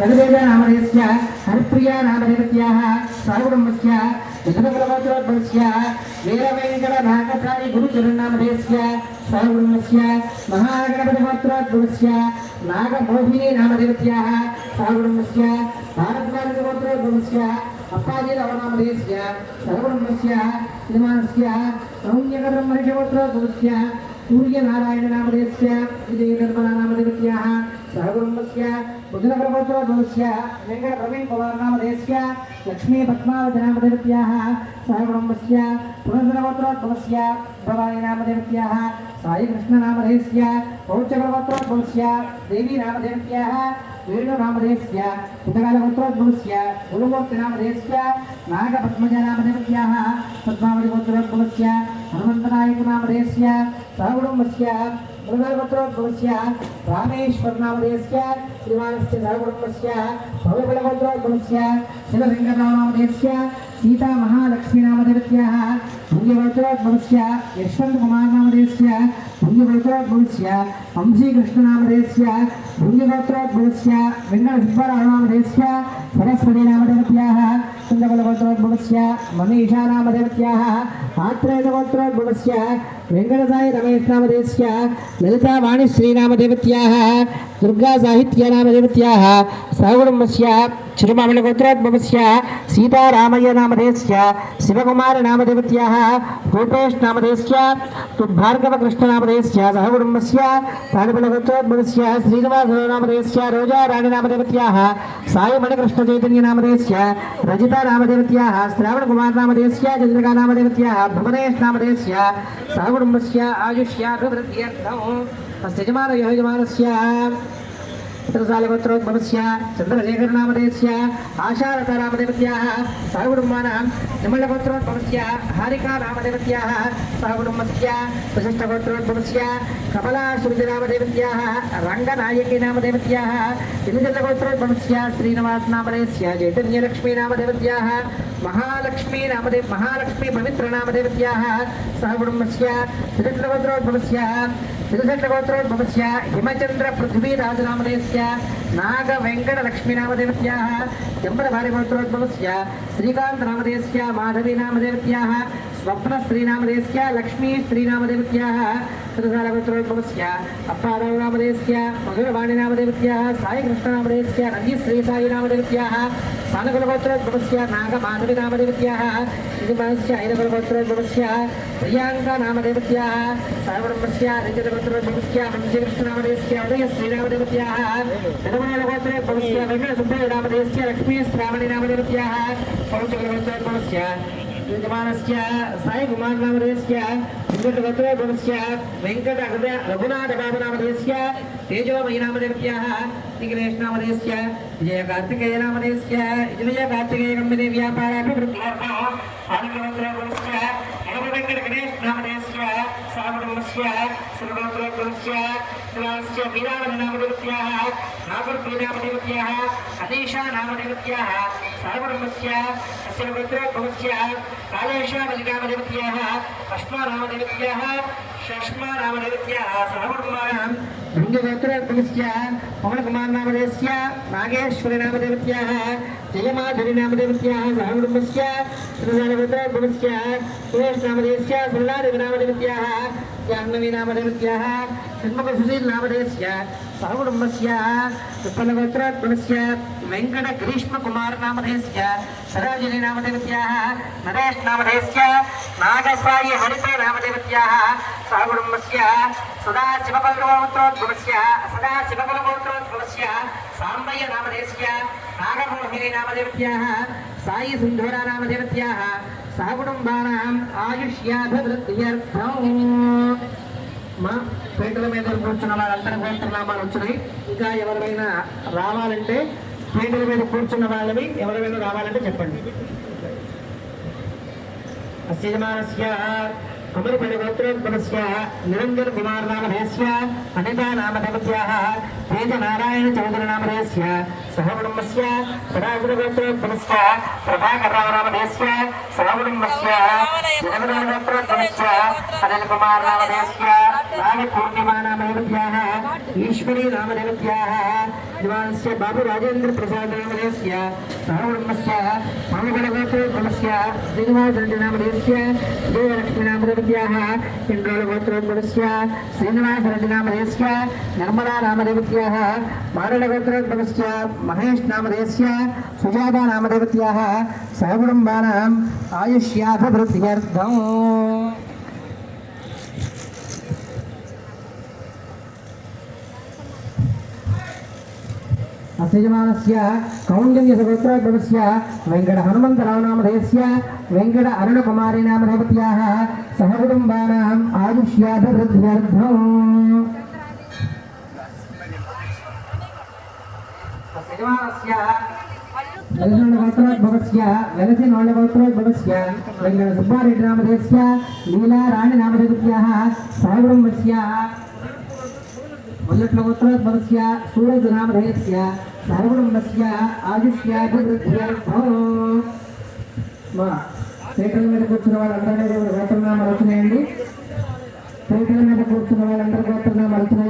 रघुवेदा नामधेयस्य हरिप्रिया नामधेयत्याः सहकुटुम्बस्य विष्णुगोत्रोद्भवस्य वीरवेङ्कटनाथसाई गुरुचरणनामधेयस्य सहकुटुम्बस्य महागणपतिगोत्रोद्भवस्य नागमोहिनी नामधेयत्याः सहकुटुम्बस्य भारद्वाजगोत्रोद्भवस्य अप्पाजीरावनामधेयस्य सहकुटुम्बस्य श्रीमानस्य सौम्यकब्रह्मर्षिगोत्रोद्भवस्य सूर्यनारायणनामधेयस्य विजयकर्मनामधेयत्याः सहकुटुम्बस्य बुधनगोत्रोद्भवस्य वेङ्कटप्रवीणकुमारनामधेयस्य लक्ष्मी पद्मावतीनामधेयत्याः सहकुटुम्बस्य पुनर्धनगोत्रोद्भवस्य भवानीनामधेयत्याः साईकृष्णनामधेयस्य पौचगोत्रोद्भवस्य देवीनामधेयत्याः वेणुनामधेयस्य पुटकालगोत्रोद्भवस्य गुरुमूर्तिनामधेयस्य नागपद्मजानामधेयत्याः पद्मावतीगोत्रोद्भवस्य हनुमन्तनायकनामधेयस्य सहकुटुम्बस्य मुरुगलगोत्रोद्भवस्य रामेश्वरनामधेयस्य श्रीमानस्य सहकुटुम्बस्य भव्यबलगोत्रोद्भवस्य शिवशङ्करनामधेयस्य सीता महालक्ष्मीनामधेयत्याः भुङ्गगोत्रोद्भवस्य यशवन्तकुमारनामधेयस्य भुङ्गगोत्रोद्भवस्य वंशीकृष्णनामधेयस्य भुङ्गगोत्रोद्भवस्य वेङ्कटसुब्बरावनामधेयस्य सरस्वतीनामधेयत्याः कुन्दबलगोत्रोद्भवस्य मनीषानामधेयत्याः आत्रेयगोत्रोद्भवस्य वेङ्कटसाई रमेशनामधेयस्य ललितावाणीश्रीनामधेयत्याः दुर्गासाहित्यनामधेयत्याः सहकुटुम्बस्य चिरुमामणिगोत्रोद्भवस्य सीतारामय्यनामधेयस्य शिवकुमारनामधेयत्याः भूपेशनामधेयस्य भार्गवकृष्णनामधेयस्य सहकुटुम्बस्य ताडिपलगोत्रोद्भवस्य श्रीनिवासनामधेयस्य रोजाराणीनामधेयत्याः साईमणिकृष्णचैतन्यनामधेयस्य रजितानामधेयत्याः श्रावणकुमारनामधेयस्य चन्द्रिकानामधेयत्याः भुवनेशनामधेयस्य सहकुटुम्बस्य आयुष्याभिवृद्ध्यर्थम् तस्य यजमानस्य चित्रसालगोत्रोद्भवस्य चन्द्रशेखरनामधेयस्य आशालतानामधेयत्याः सहकुटुम्बानां निमलगोत्रोद्भवस्य हारिकानामधेयत्याः सहकुटुम्बस्य वसिष्ठगोत्रोद्भवस्य कमलाश्रुतिनामधेयत्याः रङ्गनायकीनामधेयत्याः तिरुचन्द्रगोत्रोद्भवस्य श्रीनिवासनामधेयस्य चैतन्यलक्ष्मीनामधेयत्याः महालक्ष्मी पवित्रनामधेयत्याः सहकुटुम्बस्य तिरुचन्द्रगोत्रोद्भवस्य तिरुचन्द्रगोत्रोद्भवस्य हिमचन्द्र पृथ्वीराजनामधेयस्य नागवेङ्कटलक्ष्मीनामधेयत्याः चम्बरभारिगोत्रोद्भवस्य श्रीकान्तनामधेयस्य माधवीनामधेयत्याः स्वप्नश्रीनामधेयस्य लक्ष्मीश्रीनामधेयत्याः तिरुसालगोत्रोद्भवस्य अप्पारावनामधेयस्य मधुरवाणीनामधेयत्याः साईकृष्णनामधेयस्य रञ्जितश्रीसाईनामधेयत्याः सानुकुलगोत्रोद्भवस्य नागमाधवीनामधेयत्याः श्रीनिवासस्य ऐनकुलगोत्रोद्भवस्य प्रियाङ्कानामधेयत्याः सहकुटुम्बस्य रञ्जितगोत्रोद्भवस्य वंशीकृष्णनामधेयस्य उदयश्रीनामधेयत्याः धनमूलगोत्रोद्भवस्य वेङ्कटसुब्बरावनामधेयस्य लक्ष्मीश्रावणीनामधेयत्याः पौचकुलगोत्रोद्भवस्य यजमानस्य साईकुमारनामधेयस्य वेङ्कटगोत्रोद्भवस्य वेङ्कटरघुनाथबाबुनामधेयस्य तेजोमयीनामधेयत्याः निखिलेशनामधेयस्य विजयकार्तिकेयनामधेयस्य विजयकार्तिकेयकम्पनी व्यापाराभिवृद्ध्यर्थम् आनन्दगोत्रोद्भवस्य वेङ्कटगणेशनामधेयस्य सहकुटुम्बस्य सर्वगोत्रोद्भवस्य श्रीनिवासस्य वीरावलीनामधेयत्याः नागुर्प्रीनामधेयत्याः अनीशानामधेयत्याः सहकुटुम्बस्य अस्य गोत्रोद्भवस्य कालेशावलीनामधेयत्याः अश्मानामधेयत्याः शश्मानामधेयत्याः सहकुटुम्बानां भृङ्गगोत्रोद्भवस्य पवनकुमारनामधेयस्य नागेश्वरीनामधेयत्याः जयमाधुरीनामधेयत्याः सहकुटुम्बस्य श्रीसालगोत्रोद्भवस्य सुरेशनामधेयस्य सुरलादेवीनामधेयत्याः जाह्नवीनामधेयत्याः षण्मुखसुशीलनामधेयस्य सहकुटुम्बस्य विप्पलगोत्रोद्भवस्य वेङ्कटग्रीष्मकुमारनामधेयस्य सरोजिनीनामधेयत्याः नरेशनामधेयस्य नागसाई हरितेनामधेयत्याः सहकुटुम्बस्य सदाशिवकुलगोत्रोद्भवस्य साम्बय्यनामधेयस्य नागमोहिनीनामधेयत्याः साई सिन्धूरानामधेयत्याः सहकुटुम्बानाम् आयुष्याभिवृद्ध्यर्थम् మా పేటల మీద కూర్చున్న వాళ్ళందరూ గోత్రనామాలు వచ్చినాయి. ఇంకా ఎవరైనా రావాలంటే పేటల మీద కూర్చున్న వాళ్ళవి ఎవరైనా రావాలంటే చెప్పండి. అస్యజమానస్య अमरपरिगोत्रोद्भवस्य निरंजन कुमार नामधेयस्य अनिता नामधेयत्याः तेजनारायण चौधरी नामधेयस्य सह कुटुम्बस्य सदाशिवगोत्रोद्भवस्य प्रभाकररामदेस्य सह कुटुम्बस्य जगन्नाथगोत्रोद्भवस्य अनिलकुमारनामदेस्य नागपूर्णिमानामदेव्याः ईश्वरी नामदेव्याः दिवानस्य बाबुराजेन्द्रप्रसादनामदेस्य सह कुटुम्बस्य पावगणगोत्रोद्भवस्य श्रीनिवासरेड्डिनामदेस्य देवलक्ष्मीनामदेव्याः इन्द्रोलगोत्रोद्भवस्य श्रीनिवासरेड्डिनामदेस्य नर्मदानामदेव्याः मारडगोत्रोद्भवस्य महेश नामदेस्य सुजाता नामदेवत्याः सहकुटुम्बानाम् आयुष्याभिवृद्ध्यर्थम् अस्य कौण्डिन्यसगोत्रोद्भवस्य वेङ्कट हनुमन्तराव नामधेयस्य वेङ्कट अरुणकुमारी नामधेवत्याः सहकुटुम्बानाम् आयुष्याभिवृद्ध्यर्थम् गोत्रोद्भवस्य वेलसिनोळगोत्रोद्भवस्य वेङ्कट सुब्बारेड्डी नामधेयस्य लीला राणी नामधेवत्याः सहकुटुम्बस्य वल्लट्लगोत्रोद्भवस्य सूरज नामधेयस्य सहकुटुम्बस्य आयुष्याभिवृद्ध्यर्थम् పీటల మీద కూర్చున్న వాళ్ళందరినీ గోత్రనామ రచన చేయండి. పీటల మీద కూర్చున్న వాళ్ళందరూ గోత్రనామ రచన